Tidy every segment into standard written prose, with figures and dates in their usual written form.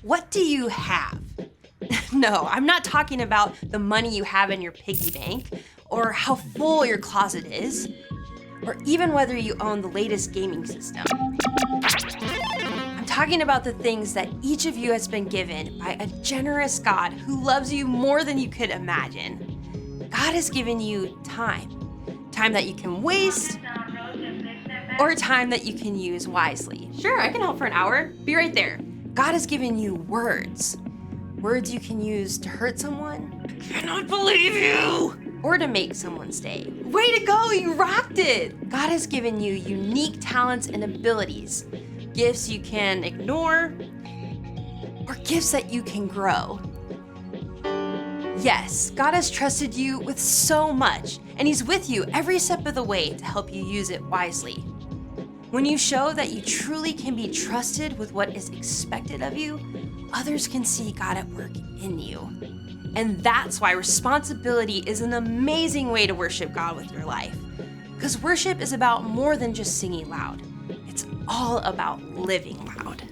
What do you have? No, I'm not talking about the money you have in your piggy bank, or how full your closet is, or even whether you own the latest gaming system. I'm talking about the things that each of you has been given by a generous God who loves you more than you could imagine. God has given you time that you can waste, or time that you can use wisely. Sure, I can help for an hour. Be right there. God has given you words you can use to hurt someone. I cannot believe you! Or to make someone stay. Way to go, you rocked it! God has given you unique talents and abilities, gifts you can ignore, or gifts that you can grow. Yes, God has trusted you with so much, and He's with you every step of the way to help you use it wisely. When you show that you truly can be trusted with what is expected of you, others can see God at work in you. And that's why responsibility is an amazing way to worship God with your life. Because worship is about more than just singing loud. It's all about living loud.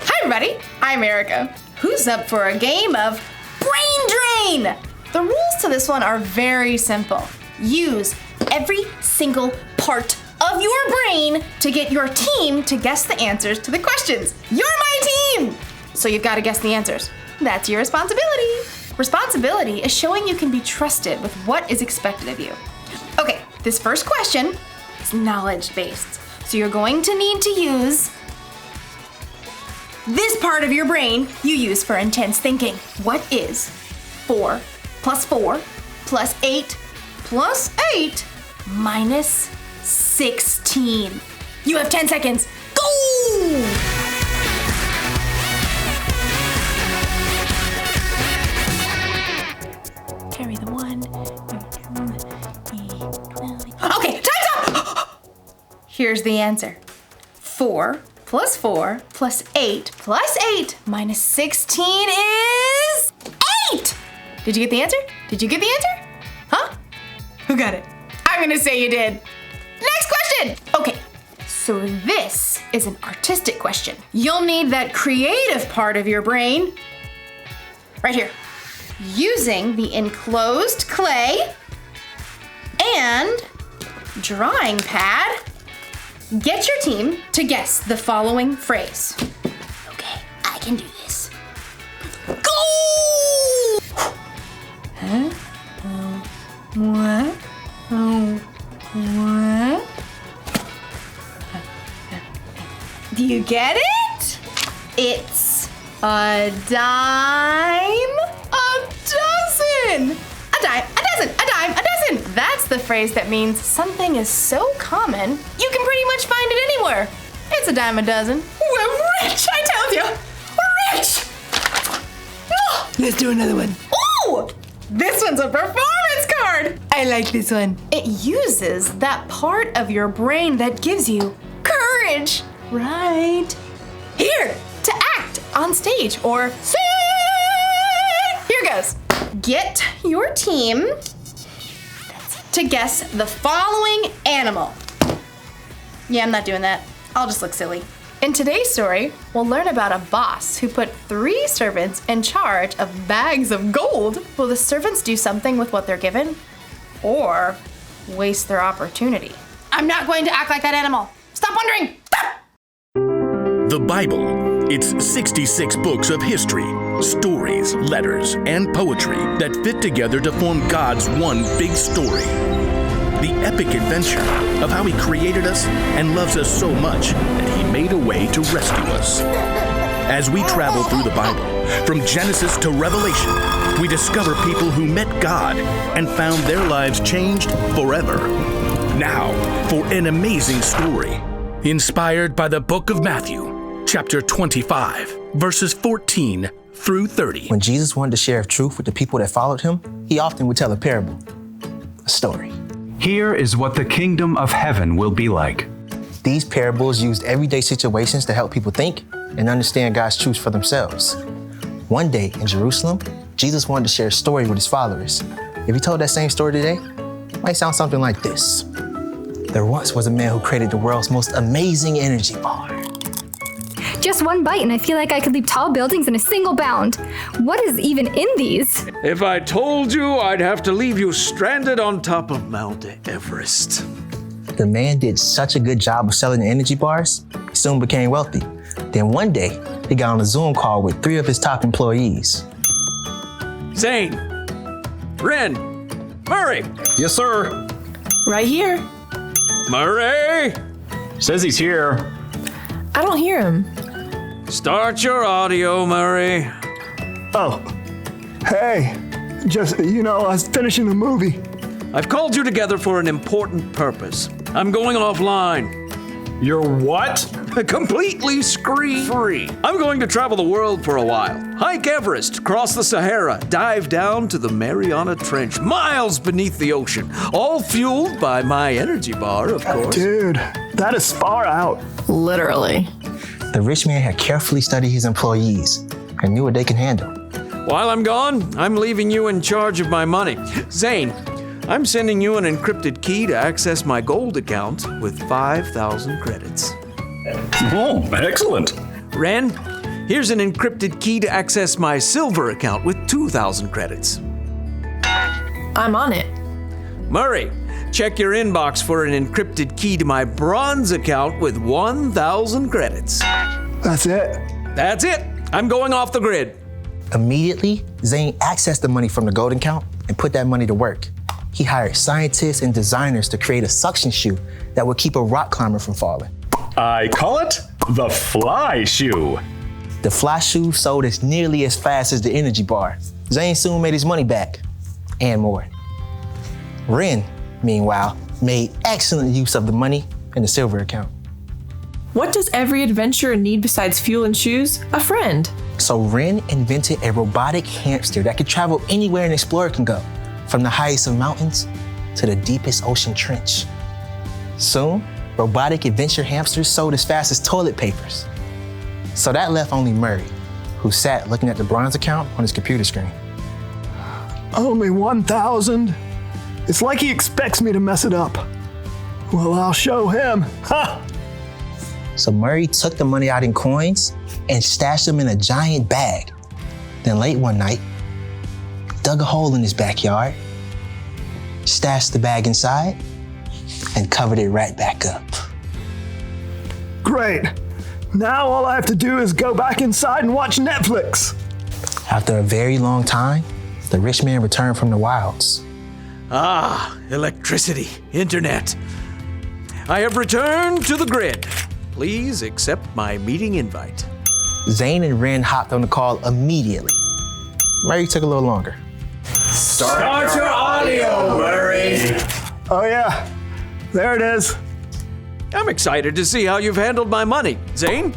Hi everybody, I'm Erica. Who's up for a game of Brain Drain? The rules to this one are very simple. Use every single part of your brain to get your team to guess the answers to the questions. You're my team! So you've got to guess the answers. That's your responsibility. Responsibility is showing you can be trusted with what is expected of you. Okay, this first question is knowledge-based. So you're going to need to use this part of your brain you use for intense thinking. What is 4 plus 4 plus 8 plus 8 minus 16? You have 10 seconds. Go! Carry the 1. Okay, time's up! Here's the answer. 4 plus 4 plus 8 plus 8 minus 16 is 8! Did you get the answer? Did you get the answer? Huh? Who got it? I'm gonna say you did. Next question! Okay, so this is an artistic question. You'll need that creative part of your brain right here. Using the enclosed clay and drawing pad, get your team to guess the following phrase. Okay, I can do this. Go! Huh? Oh, what? Oh, what? Do you get it? It's a dime a dozen. A dime, a dozen, a dime, a dozen. That's the phrase that means something is so common, you can pretty much find it anywhere. It's a dime a dozen. We're rich, I tell you. We're rich. Oh. Let's do another one. Ooh, this one's a performance card. I like this one. It uses that part of your brain that gives you courage. Right. Here, to act on stage or sing. Here goes. Get your team to guess the following animal. Yeah, I'm not doing that. I'll just look silly. In today's story, we'll learn about a boss who put 3 servants in charge of bags of gold. Will the servants do something with what they're given or waste their opportunity? I'm not going to act like that animal. Stop wondering. Stop! The Bible. It's 66 books of history, stories, letters, and poetry that fit together to form God's one big story. The epic adventure of how He created us and loves us so much that He made a way to rescue us. As we travel through the Bible, from Genesis to Revelation, we discover people who met God and found their lives changed forever. Now, for an amazing story, inspired by the book of Matthew, chapter 25, verses 14 through 30. When Jesus wanted to share truth with the people that followed Him, He often would tell a parable, a story. Here is what the kingdom of heaven will be like. These parables used everyday situations to help people think and understand God's truth for themselves. One day in Jerusalem, Jesus wanted to share a story with his followers. If he told that same story today, it might sound something like this. There once was a man who created the world's most amazing energy bar. Just one bite and I feel like I could leap tall buildings in a single bound. What is even in these? If I told you, I'd have to leave you stranded on top of Mount Everest. The man did such a good job of selling the energy bars, he soon became wealthy. Then one day, he got on a Zoom call with 3 of his top employees. Zane, Ren, Murray, Yes, sir. Right here. Murray, Says he's here. I don't hear him. start your audio, Murray. Oh, hey, just, I was finishing the movie. I've called you together for an important purpose. I'm going offline. You're what? Completely screen-free. I'm going to travel the world for a while. Hike Everest, cross the Sahara, dive down to the Mariana Trench, miles beneath the ocean, all fueled by my energy bar, of course. Dude, that is far out. Literally. The rich man had carefully studied his employees and knew what they can handle. While I'm gone, I'm leaving you in charge of my money. Zane, I'm sending you an encrypted key to access my gold account with 5,000 credits. Oh, excellent. Ren, here's an encrypted key to access my silver account with 2,000 credits. I'm on it. Murray, check your inbox for an encrypted key to my bronze account with 1,000 credits. That's it. That's it. I'm going off the grid. Immediately, Zane accessed the money from the gold account and put that money to work. He hired scientists and designers to create a suction shoe that would keep a rock climber from falling. I call it the fly shoe. The fly shoe sold as nearly as fast as the energy bar. Zane soon made his money back, and more. Ren, meanwhile, made excellent use of the money in the silver account. What does every adventurer need besides fuel and shoes? A friend. So Ren invented a robotic hamster that could travel anywhere an explorer can go, from the highest of mountains to the deepest ocean trench. Soon, robotic adventure hamsters sold as fast as toilet papers. So that left only Murray, who sat looking at the bronze account on his computer screen. Only 1,000? It's like he expects me to mess it up. Well, I'll show him. Ha! So Murray took the money out in coins and stashed them in a giant bag. Then late one night, dug a hole in his backyard, stashed the bag inside, and covered it right back up. Great. Now all I have to do is go back inside and watch Netflix. After a very long time, the rich man returned from the wilds. Ah, electricity, internet. I have returned to the grid. Please accept my meeting invite. Zane and Ren hopped on the call immediately. Murray took a little longer. Start your audio, Murray. Oh yeah, there it is. I'm excited to see how you've handled my money. Zane?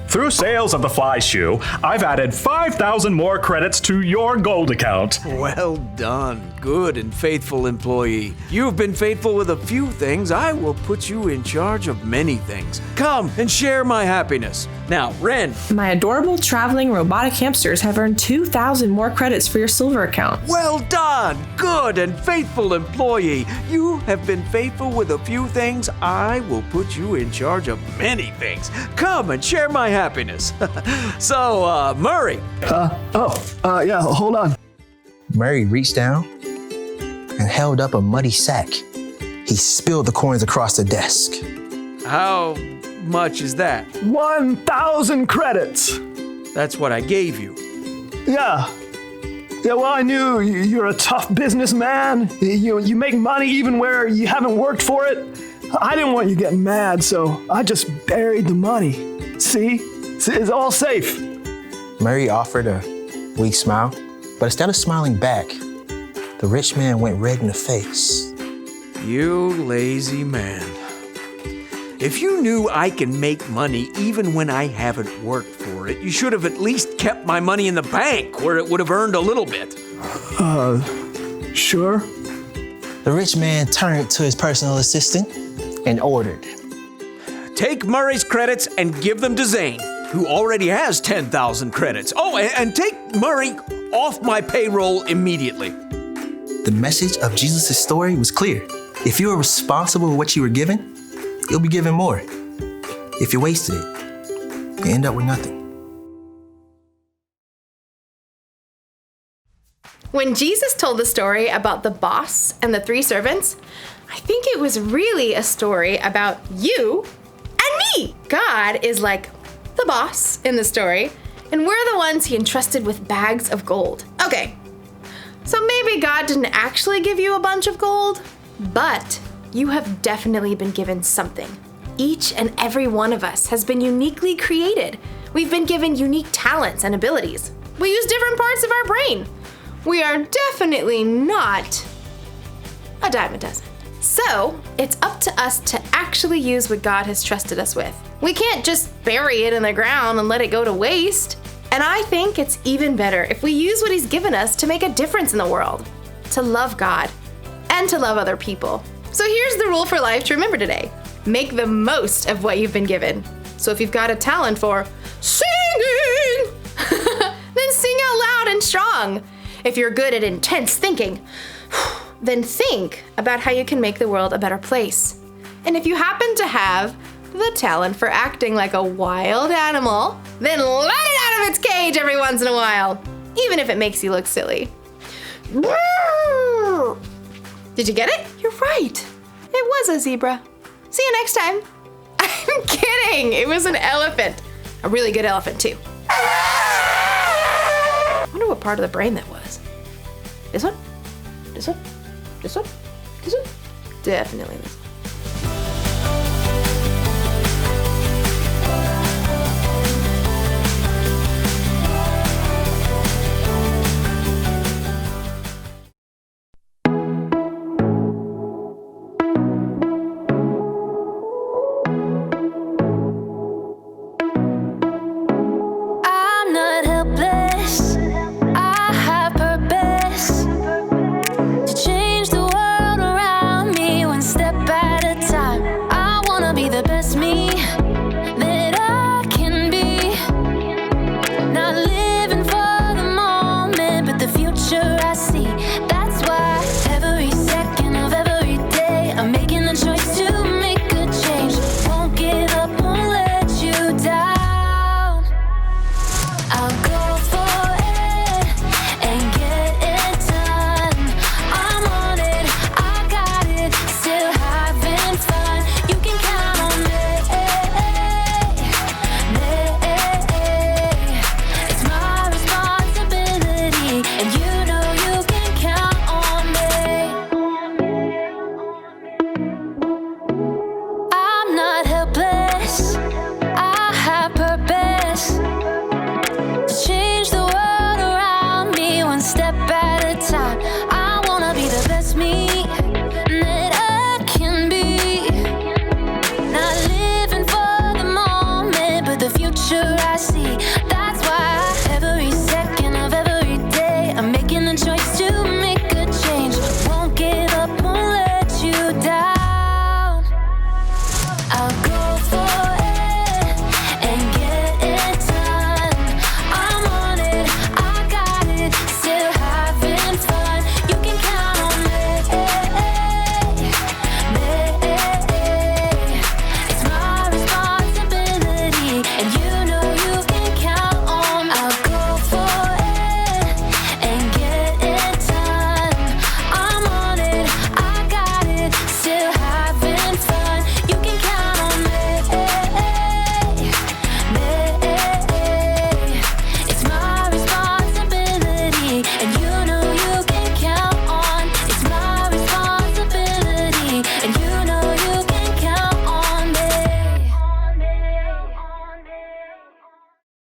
Through sales of the fly shoe, I've added 5,000 more credits to your gold account. Well done, good and faithful employee. You've been faithful with a few things. I will put you in charge of many things. Come and share my happiness. Now, Ren. My adorable traveling robotic hamsters have earned 2,000 more credits for your silver account. Well done, good and faithful employee. You have been faithful with a few things. I will put you in charge of many things. Come and share my happiness. So, Murray. Yeah, hold on. Murray reached down and held up a muddy sack. He spilled the coins across the desk. How much is that? 1,000 credits. That's what I gave you. Yeah. Yeah, well, I knew you're a tough businessman. You make money even where you haven't worked for it. I didn't want you getting mad, so I just buried the money. See? It's all safe. Murray offered a weak smile, but instead of smiling back, the rich man went red in the face. You lazy man. If you knew I can make money even when I haven't worked for it, you should have at least kept my money in the bank where it would have earned a little bit. Sure. The rich man turned to his personal assistant and ordered. Take Murray's credits and give them to Zane, who already has 10,000 credits. Oh, and take Murray off my payroll immediately. The message of Jesus' story was clear. If you are responsible for what you were given, you'll be given more. If you wasted it, you end up with nothing. When Jesus told the story about the boss and the 3 servants, I think it was really a story about you and me. God is like the boss in the story, and we're the ones he entrusted with bags of gold. Okay, so maybe God didn't actually give you a bunch of gold, but you have definitely been given something. Each and every one of us has been uniquely created. We've been given unique talents and abilities. We use different parts of our brain. We are definitely not a dime a dozen. So, it's up to us to actually use what God has trusted us with. We can't just bury it in the ground and let it go to waste. And I think it's even better if we use what He's given us to make a difference in the world, to love God, and to love other people. So here's the rule for life to remember today. Make the most of what you've been given. So if you've got a talent for singing, then sing out loud and strong. If you're good at intense thinking, then think about how you can make the world a better place. And if you happen to have the talent for acting like a wild animal, then let it out of its cage every once in a while, even if it makes you look silly. Did you get it? You're right. It was a zebra. See you next time. I'm kidding. It was an elephant. A really good elephant, too. I wonder what part of the brain that was. This one? This one? This one? This one? Definitely this one.